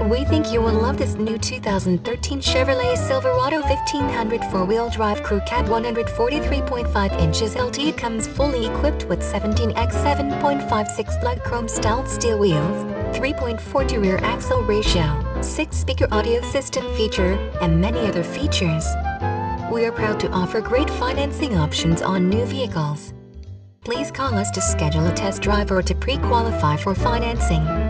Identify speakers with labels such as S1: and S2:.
S1: We think you will love this new 2013 Chevrolet Silverado 1500 4-wheel drive crew cab. 143.5 inches LT. It comes fully equipped with 17x 7.56 blood chrome styled steel wheels, 3.42 rear axle ratio, 6-speaker audio system feature, and many other features. We are proud to offer great financing options on new vehicles. Please call us to schedule a test drive or to pre-qualify for financing.